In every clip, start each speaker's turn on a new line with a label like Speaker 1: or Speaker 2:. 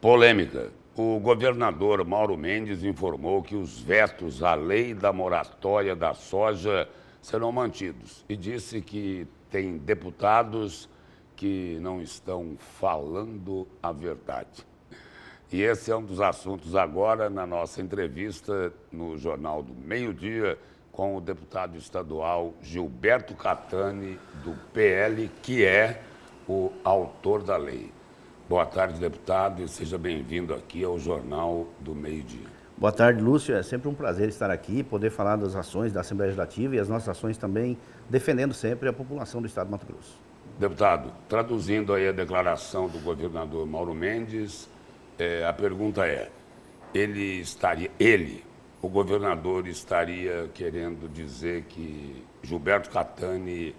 Speaker 1: Polêmica. O governador Mauro Mendes informou que os vetos à lei da moratória da soja serão mantidos e disse que tem deputados que não estão falando a verdade. E esse é um dos assuntos agora na nossa entrevista no Jornal do Meio-Dia com o deputado estadual Gilberto Catani, do PL, que é o autor da lei. Boa tarde, deputado, e seja bem-vindo aqui ao Jornal do Meio-Dia.
Speaker 2: Boa tarde, Lúcio. É sempre um prazer estar aqui, poder falar das ações da Assembleia Legislativa e as nossas ações também defendendo sempre a população do Estado de Mato Grosso.
Speaker 1: Deputado, traduzindo aí a declaração do governador Mauro Mendes, a pergunta é, o governador estaria querendo dizer que Gilberto Catani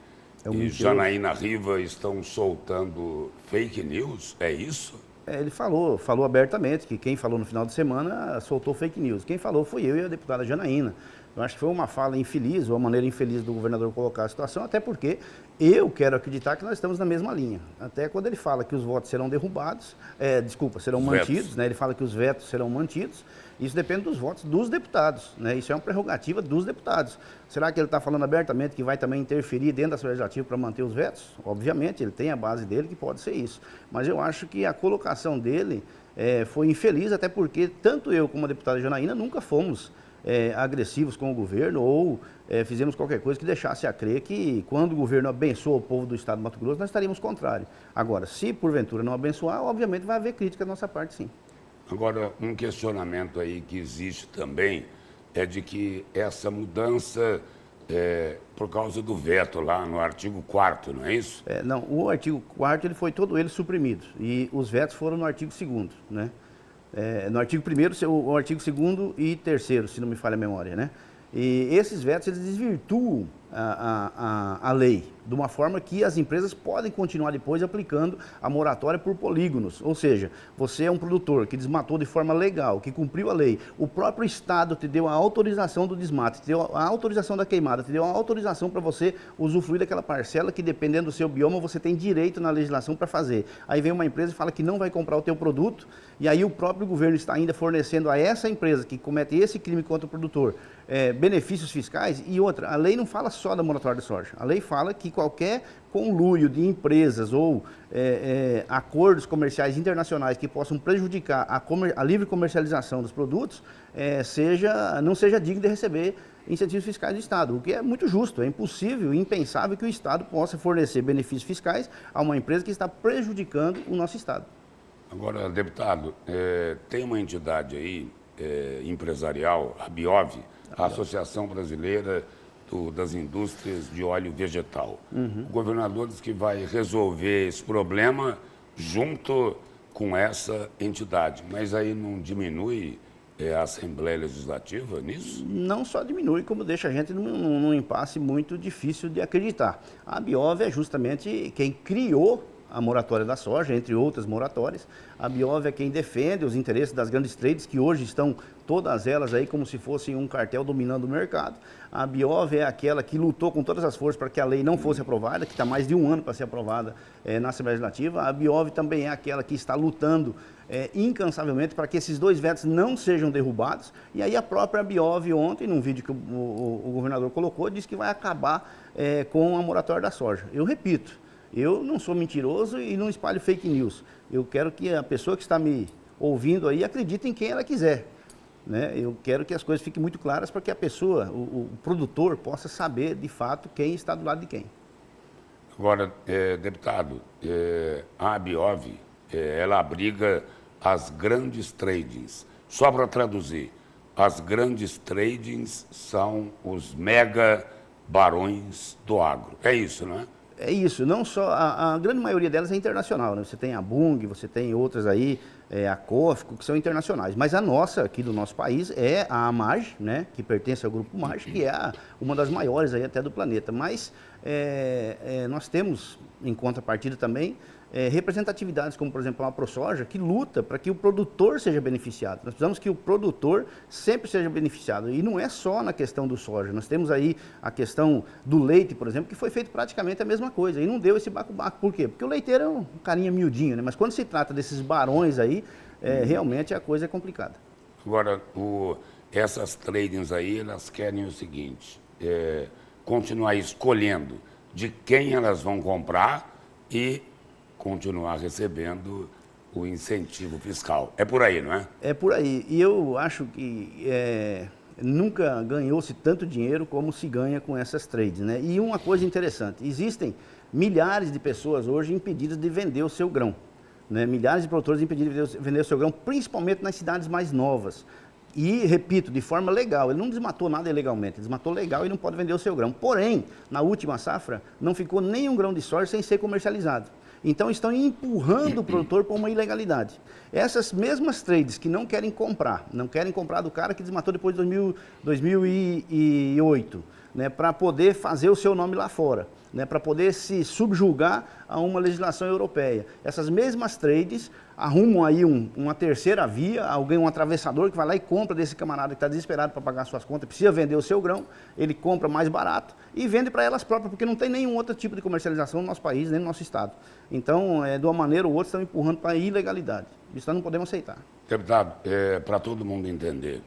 Speaker 1: e Janaína Riva estão soltando fake news? É isso?
Speaker 2: Ele falou abertamente que quem falou no final de semana soltou fake news. Quem falou foi eu e a deputada Janaína. Eu acho que foi uma fala infeliz, ou uma maneira infeliz do governador colocar a situação, até porque eu quero acreditar que nós estamos na mesma linha. Até quando ele fala que os votos serão derrubados, serão mantidos, né? Ele fala que os vetos serão mantidos. Isso depende dos votos dos deputados, né? Isso é uma prerrogativa dos deputados. Será que ele está falando abertamente que vai também interferir dentro da Assembleia Legislativa para manter os vetos? Obviamente, ele tem a base dele que pode ser isso. Mas eu acho que a colocação dele foi infeliz, até porque tanto eu como a deputada Janaína nunca fomos agressivos com o governo ou fizemos qualquer coisa que deixasse a crer que quando o governo abençoa o povo do Estado de Mato Grosso, nós estaríamos contrários. Agora, se porventura não abençoar, obviamente vai haver crítica da nossa parte, sim.
Speaker 1: Agora, um questionamento aí que existe também é de que essa mudança por causa do veto lá no artigo 4º, não é isso?
Speaker 2: Não, o artigo 4º ele foi todo ele suprimido e os vetos foram no artigo 2º, né? No artigo 1º, o artigo 2º e 3º, se não me falha a memória, né? E esses vetos, eles desvirtuam a lei, de uma forma que as empresas podem continuar depois aplicando a moratória por polígonos. Ou seja, você é um produtor que desmatou de forma legal, que cumpriu a lei, o próprio Estado te deu a autorização do desmate, te deu a autorização da queimada, te deu a autorização para você usufruir daquela parcela que, dependendo do seu bioma, você tem direito na legislação para fazer. Aí vem uma empresa e fala que não vai comprar o teu produto, e aí o próprio governo está ainda fornecendo a essa empresa que comete esse crime contra o produtor benefícios fiscais. E outra, a lei não fala só da moratória de soja, a lei fala que qualquer conluio de empresas ou acordos comerciais internacionais que possam prejudicar a livre comercialização dos produtos não seja digno de receber incentivos fiscais do Estado, o que é muito justo. É impossível, impensável que o Estado possa fornecer benefícios fiscais a uma empresa que está prejudicando o nosso Estado.
Speaker 1: Agora, deputado, tem uma entidade aí empresarial, a Biov, a Associação Brasileira das Indústrias de Óleo Vegetal. O governador diz que vai resolver esse problema junto com essa entidade, mas aí não diminui a Assembleia Legislativa nisso?
Speaker 2: Não só diminui, como deixa a gente num impasse muito difícil de acreditar. A Biov é justamente quem criou a moratória da soja, entre outras moratórias. A Biov é quem defende os interesses das grandes trades, que hoje estão todas elas aí como se fossem um cartel dominando o mercado. A Biov é aquela que lutou com todas as forças para que a lei não fosse aprovada, que está mais de um ano para ser aprovada na Assembleia Legislativa. A Biov também é aquela que está lutando incansavelmente para que esses dois vetos não sejam derrubados. E aí a própria Biov ontem, num vídeo que o governador colocou, disse que vai acabar com a moratória da soja. Eu repito, eu não sou mentiroso e não espalho fake news. Eu quero que a pessoa que está me ouvindo aí acredite em quem ela quiser, né? Eu quero que as coisas fiquem muito claras para que a pessoa, o produtor, possa saber de fato quem está do lado de quem.
Speaker 1: Agora, deputado, a Biov, ela abriga as grandes tradings. Só para traduzir, as grandes tradings são os mega barões do agro. É isso, não é?
Speaker 2: É isso, não só, a grande maioria delas é internacional, né? Você tem a Bunge, você tem outras aí, a COFCO, que são internacionais, mas a nossa, aqui do nosso país, é a AMAG, né? Que pertence ao grupo MAG, que é uma das maiores aí até do planeta, mas nós temos, em contrapartida também, representatividades como, por exemplo, a ProSoja, que luta para que o produtor seja beneficiado. Nós precisamos que o produtor sempre seja beneficiado. E não é só na questão do soja. Nós temos aí a questão do leite, por exemplo, que foi feito praticamente a mesma coisa. E não deu esse baco-baco. Por quê? Porque o leiteiro é um carinha miudinho, né? Mas quando se trata desses barões aí, realmente a coisa é complicada.
Speaker 1: Agora, essas tradings aí, elas querem o seguinte, continuar escolhendo de quem elas vão comprar e continuar recebendo o incentivo fiscal. É por aí, não é?
Speaker 2: É por aí. E eu acho que nunca ganhou-se tanto dinheiro como se ganha com essas trades, né? E uma coisa interessante, existem milhares de pessoas hoje impedidas de vender o seu grão, né? Milhares de produtores impedidos de vender o seu grão, principalmente nas cidades mais novas. E, repito, de forma legal, ele não desmatou nada ilegalmente, ele desmatou legal e não pode vender o seu grão. Porém, na última safra, não ficou nenhum grão de soja sem ser comercializado. Então, estão empurrando o produtor para uma ilegalidade. Essas mesmas trades que não querem comprar do cara que desmatou depois de 2008, né, para poder fazer o seu nome lá fora, né, para poder se subjugar a uma legislação europeia. Essas mesmas trades arrumam aí uma terceira via, um atravessador que vai lá e compra desse camarada que está desesperado para pagar suas contas, precisa vender o seu grão, ele compra mais barato e vende para elas próprias, porque não tem nenhum outro tipo de comercialização no nosso país, nem no nosso estado. Então, de uma maneira ou outra, estão empurrando para a ilegalidade. Isso nós não podemos aceitar.
Speaker 1: Deputado, para todo mundo entender,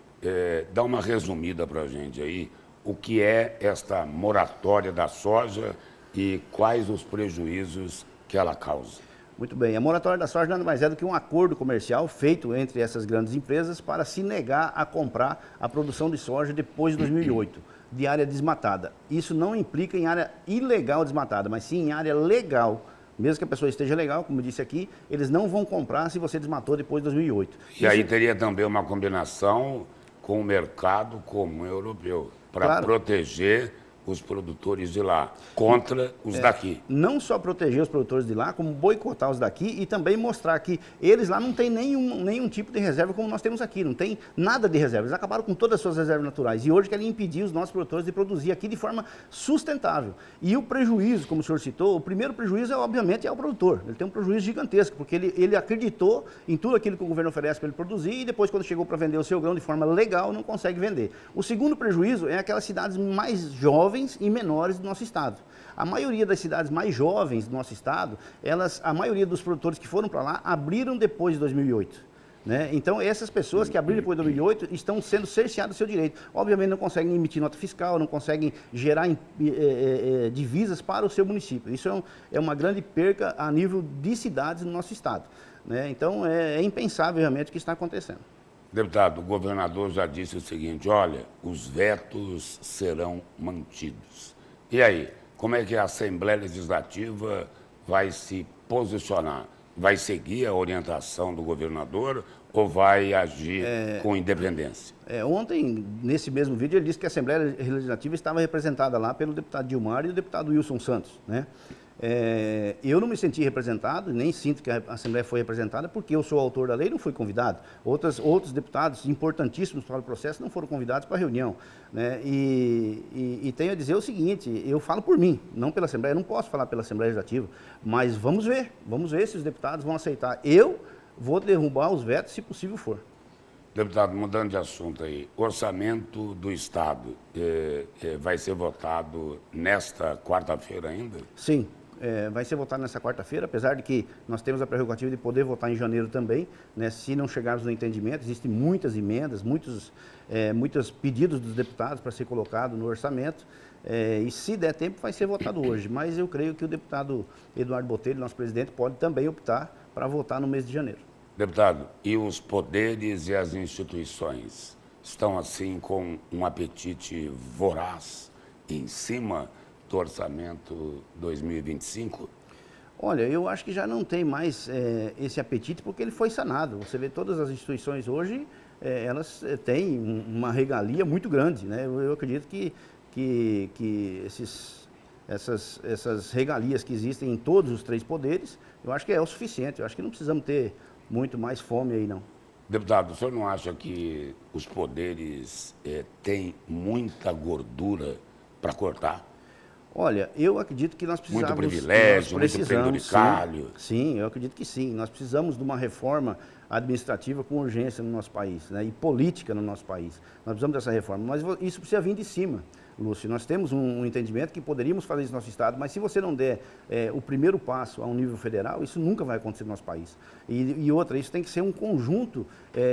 Speaker 1: dá uma resumida para a gente aí, o que é esta moratória da soja e quais os prejuízos que ela causa.
Speaker 2: Muito bem, a moratória da soja nada mais é do que um acordo comercial feito entre essas grandes empresas para se negar a comprar a produção de soja depois de 2008, de área desmatada. Isso não implica em área ilegal desmatada, mas sim em área legal. Mesmo que a pessoa esteja legal, como eu disse aqui, eles não vão comprar se você desmatou depois de 2008.
Speaker 1: E aí teria também uma combinação com o mercado comum europeu, para proteger os produtores de lá, contra os daqui.
Speaker 2: Não só proteger os produtores de lá, como boicotar os daqui e também mostrar que eles lá não têm nenhum tipo de reserva como nós temos aqui, não tem nada de reserva. Eles acabaram com todas as suas reservas naturais e hoje querem impedir os nossos produtores de produzir aqui de forma sustentável. E o prejuízo, como o senhor citou, o primeiro prejuízo, obviamente, é o produtor. Ele tem um prejuízo gigantesco, porque ele acreditou em tudo aquilo que o governo oferece para ele produzir e depois, quando chegou para vender o seu grão de forma legal, não consegue vender. O segundo prejuízo é aquelas cidades mais jovens e menores do nosso estado. A maioria das cidades mais jovens do nosso estado, a maioria dos produtores que foram para lá abriram depois de 2008. Né? Então, essas pessoas que abriram depois de 2008 estão sendo cerceadas do seu direito. Obviamente, não conseguem emitir nota fiscal, não conseguem gerar divisas para o seu município. Isso é uma grande perca a nível de cidades no nosso estado. Né? Então, é impensável realmente o que está acontecendo.
Speaker 1: Deputado, o governador já disse o seguinte, olha, os vetos serão mantidos. E aí, como é que a Assembleia Legislativa vai se posicionar? Vai seguir a orientação do governador ou vai agir com independência?
Speaker 2: Ontem, nesse mesmo vídeo, ele disse que a Assembleia Legislativa estava representada lá pelo deputado Dilmar e o deputado Wilson Santos, né? Eu não me senti representado, nem sinto que a Assembleia foi representada, porque eu sou autor da lei e não fui convidado. Outros deputados importantíssimos para o processo não foram convidados para a reunião. Né? E tenho a dizer o seguinte, eu falo por mim, não pela Assembleia, eu não posso falar pela Assembleia Legislativa, mas vamos ver se os deputados vão aceitar. Eu vou derrubar os vetos, se possível for.
Speaker 1: Deputado, mudando de assunto aí, orçamento do Estado vai ser votado nesta quarta-feira ainda?
Speaker 2: Sim. Vai ser votado nessa quarta-feira, apesar de que nós temos a prerrogativa de poder votar em janeiro também, né, se não chegarmos no entendimento. Existem muitas emendas, muitos pedidos dos deputados para ser colocado no orçamento, e se der tempo vai ser votado hoje, mas eu creio que o deputado Eduardo Botelho, nosso presidente, pode também optar para votar no mês de janeiro.
Speaker 1: Deputado, e os poderes e as instituições estão assim com um apetite voraz em cima do orçamento 2025?
Speaker 2: Olha, eu acho que já não tem mais esse apetite porque ele foi sanado. Você vê todas as instituições hoje, elas têm uma regalia muito grande, né? Eu acredito que essas regalias que existem em todos os três poderes, eu acho que é o suficiente. Eu acho que não precisamos ter muito mais fome aí, não.
Speaker 1: Deputado, o senhor não acha que os poderes têm muita gordura para cortar?
Speaker 2: Olha, eu acredito que nós precisamos...
Speaker 1: Muito privilégio, muito penduricalho.
Speaker 2: Sim, eu acredito que sim. Nós precisamos de uma reforma administrativa com urgência no nosso país, né? E política no nosso país. Nós precisamos dessa reforma, mas isso precisa vir de cima. Lúcio. Nós temos um entendimento que poderíamos fazer isso no nosso Estado, mas se você não der o primeiro passo a um nível federal, isso nunca vai acontecer no nosso país. E outra, isso tem que ser um conjunto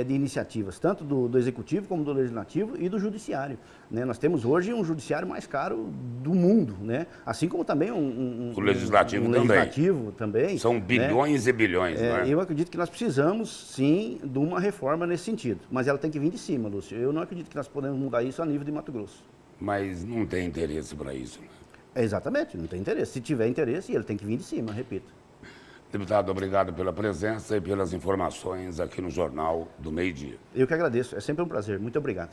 Speaker 2: de iniciativas, tanto do Executivo como do Legislativo e do Judiciário. Né? Nós temos hoje um judiciário mais caro do mundo, né? Assim como também
Speaker 1: o Legislativo
Speaker 2: também.
Speaker 1: São bilhões, né? E bilhões. Né?
Speaker 2: Eu acredito que nós precisamos, sim, de uma reforma nesse sentido, mas ela tem que vir de cima, Lúcio. Eu não acredito que nós podemos mudar isso a nível de Mato Grosso.
Speaker 1: Mas não tem interesse para isso, né?
Speaker 2: Exatamente, não tem interesse. Se tiver interesse, ele tem que vir de cima, repito.
Speaker 1: Deputado, obrigado pela presença e pelas informações aqui no Jornal do Meio-Dia.
Speaker 2: Eu que agradeço, é sempre um prazer. Muito obrigado.